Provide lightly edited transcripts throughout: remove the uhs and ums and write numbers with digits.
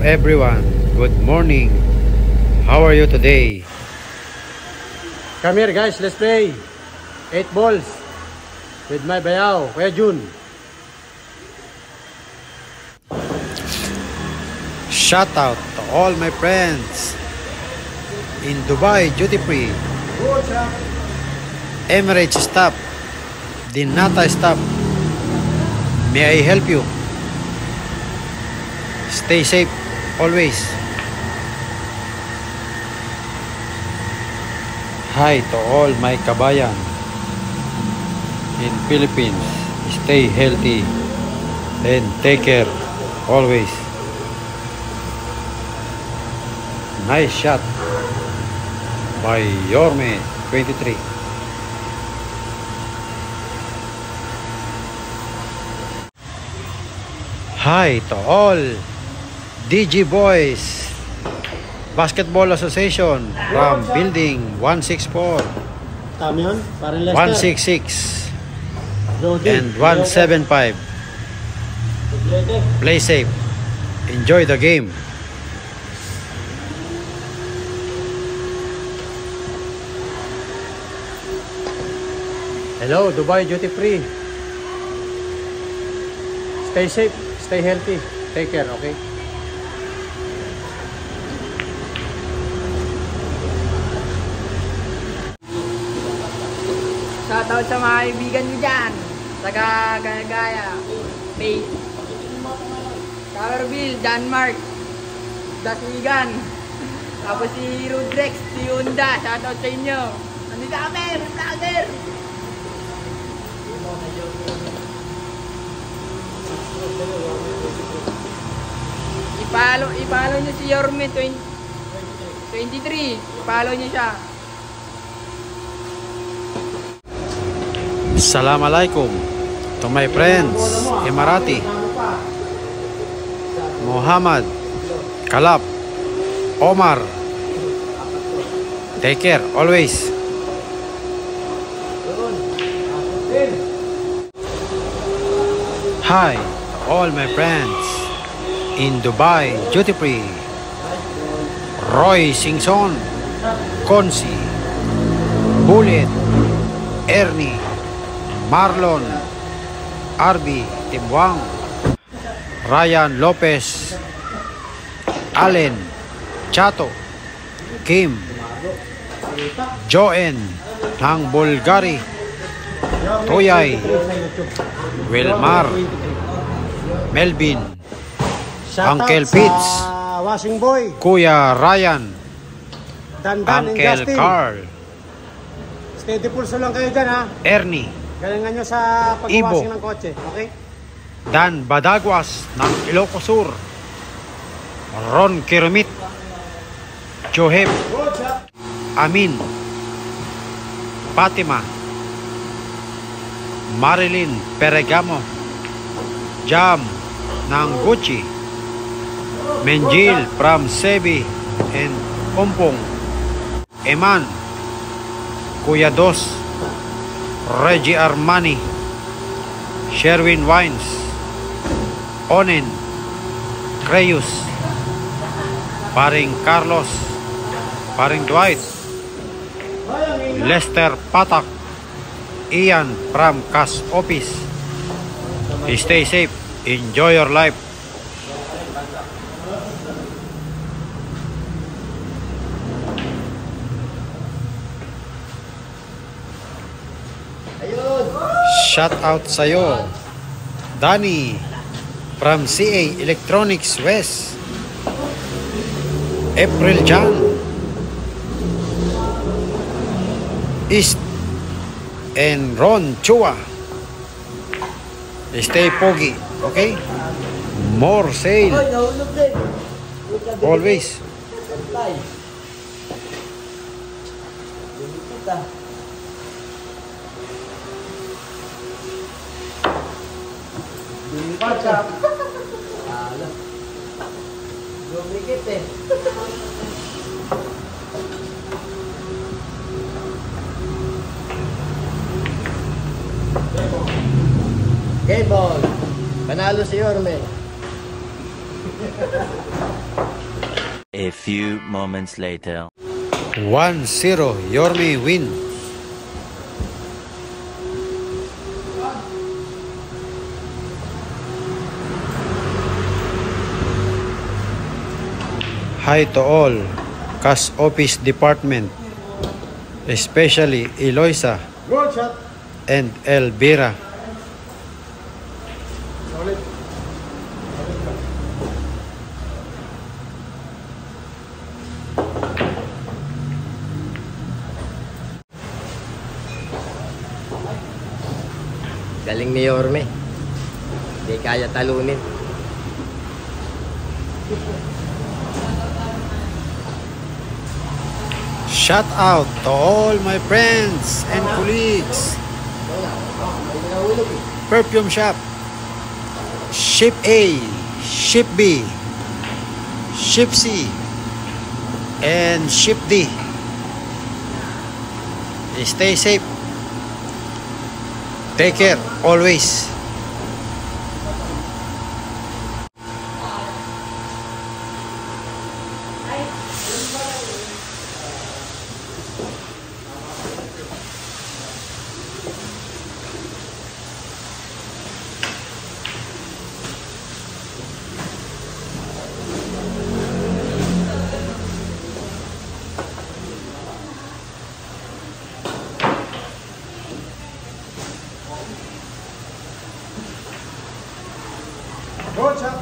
everyone, good morning. How are you today? Come here guys, let's play 8 balls with my bayaw, Kuya Jun. Shout out to all my friends in Dubai Duty Free, Emirates staff, Dinata staff. May I help you? Stay safe always. Hi to all my kabayan in Philippines. Stay healthy and take care always. Nice shot by Yorme 23. Hi to all DG Boys Basketball Association from Building 164, Tama yun? Parang Lester. 166 Jody. and 175. Play safe. Enjoy the game. Hello, Dubai Duty Free. Stay safe, stay healthy. Take care, okay? Shoutout sa mga kaibigan nyo dyan. Taga Gaya, Faith, Coverville, Denmark, Dasigan. Tapos si Rudrex, si Honda. Shoutout sa inyo. Nandito kami, vlogger. I-follow nyo si Yorme 23. I-follow nyo siya. Assalamualaikum to my friends Emirati, Muhammad, Kalap, Omar. Take care always. Hi to all my friends in Dubai Duty Free, Roy Singson, Konsi, Bullet, Ernie, Marlon, Arby, Timwang, Ryan Lopez, Allen, Chato, Kim, Joen ng Bulgari, Toyay, Wilmar, Melvin, Uncle Pitts, Washing Boy, Kuya Ryan, Dandan and Uncle Justin. Carl, Steady pulso lang kayo dyan ha. Ernie, Galingan nyo sa Ibo. pag-washing ng kotse, okay? Dan Badagwas ng Ilocos Sur, Ron Kirmit, Joheb, Amin, Fatima, Marilyn Peregamo, Jam ng Gucci, Menjil from Sebi and Umpong, Eman, Kuya Dos, Reggie Armani, Sherwin Wines, Onen, Creyus, Paring Carlos, Paring Dwight, Lester Patak, Ian from Cash Office. Stay safe, enjoy your life. Shout out sa'yo, Danny from CA Electronics West, April Jan, East, and Ron Chua. Stay pogi, okay? More sale always. Duplicate eh. Game ball. Panalo si Yorme. A few moments later. 1-0, Yorme win. Hi to all cash office department, especially Eloisa Good shot. and Elvira. Solid. Galing ni Yorme. Hindi kaya talunin. Shout out to all my friends and colleagues. Perfume shop, ship A, ship B, ship C, and ship D. Stay safe. Take care always. Good shot.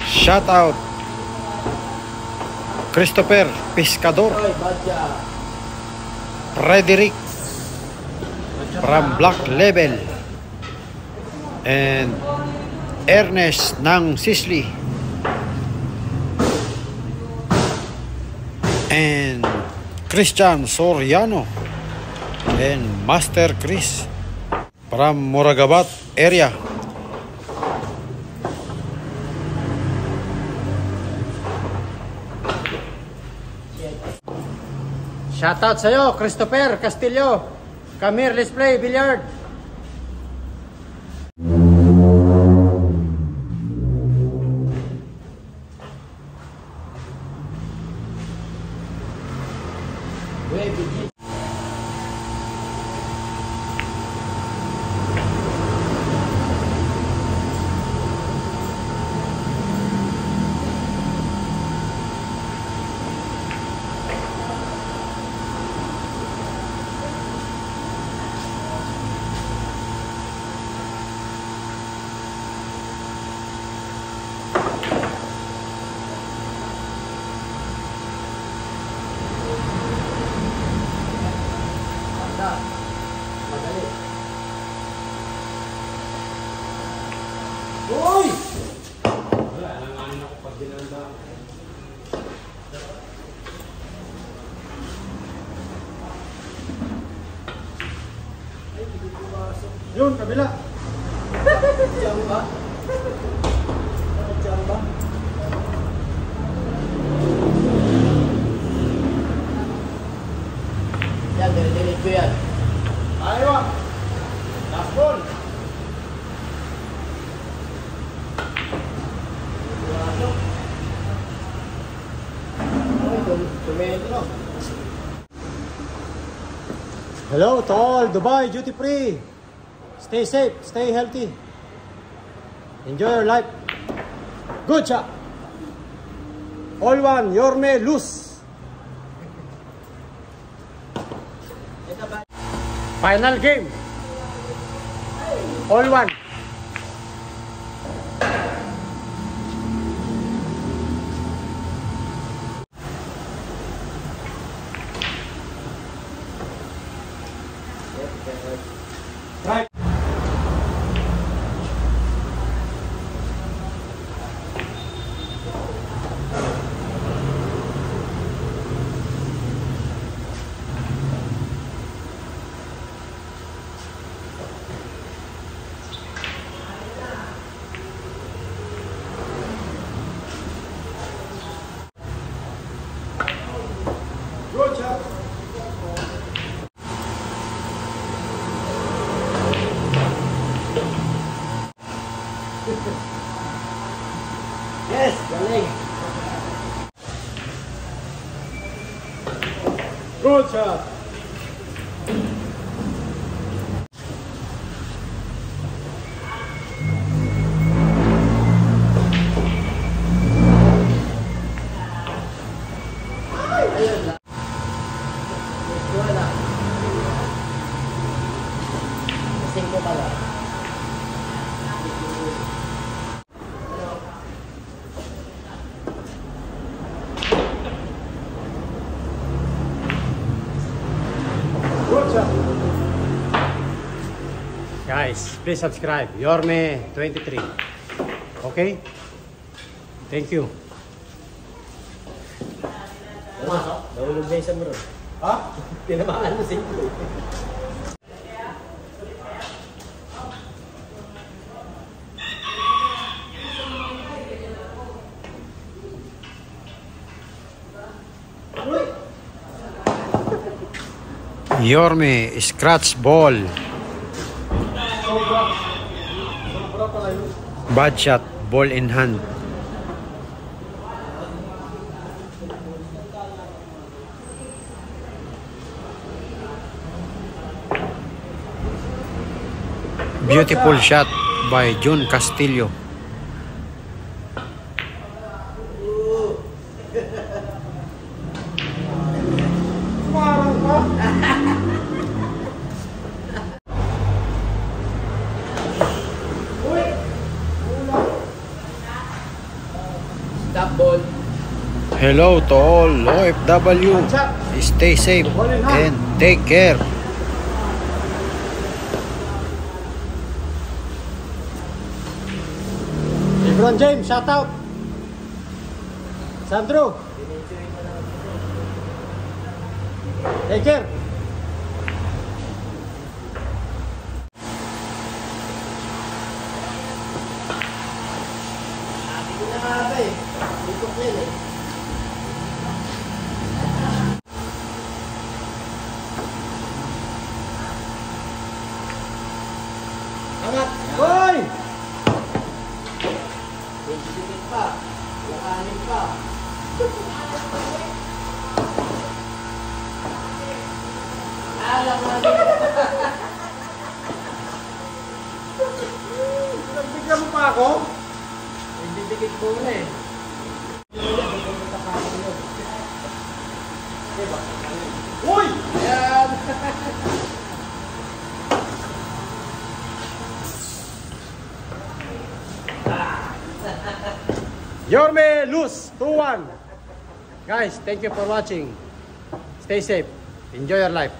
Shout out Christopher Pescador, Frederick from Black Label, and Ernest ng Sisley, and Christian Soriano, and Master Chris from Moragabat area. Shoutout sa'yo, Christopher Castillo. Come here, let's play billiard. Uy! Wala, alanganin ako pag dinanda. Yun, kabila. Jamba. Jamba. Yan, dire-diretso yan. Ayaw. Last ball. Tumetro. Hello to all Dubai duty free. Stay safe, stay healthy. Enjoy your life. Good shot. All one, Yorme loose. Final game. All one. Right. Good shot. Wala. 5 pala. Good shot. Guys, please subscribe. Yorme23. Okay? Thank you. Pumasok. Nahulog na yung isa mo ron. Ha? Tinamaan mo 5. Yorme scratch ball. Bad shot, ball in hand. Beautiful shot by Jun Castillo. Stop ball. Hello to all OFW. Stay safe and take care. LeBron James, shout out. Sandro. Take care. Sabi ko na nga ba eh. Tutok yan eh. Angat. Hoy! Dikit pa. Lakanin pa. Alam mo na. Nagbigyan mo pa ako? Didikit mo na eh. Uy! Yan. Yorme lose 2-1. Guys, thank you for watching. Stay safe. Enjoy your life.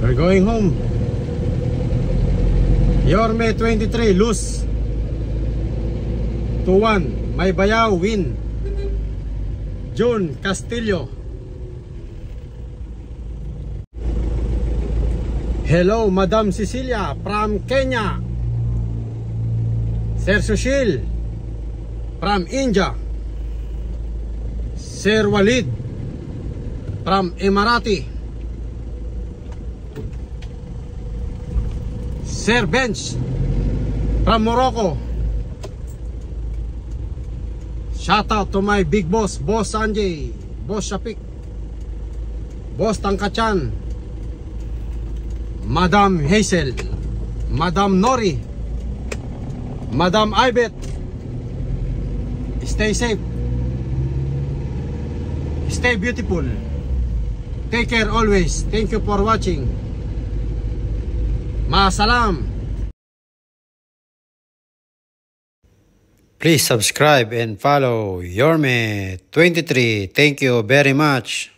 We're going home. Yorme 23 lose 2-1. May Bayaw win. Jun Castillo. Hello, Madam Cecilia from Kenya. Sir Sushil from India. Sir Walid from Emirati. Sir Bench from Morocco. Shout out to my big boss, Boss Sanjay, Boss Shapik, Boss Tangkachan, Madam Hazel, Madam Nori, Madam Ibet. Stay safe. Stay beautiful. Take care always. Thank you for watching. Maasalam. Please subscribe and follow Yorme23. Thank you very much.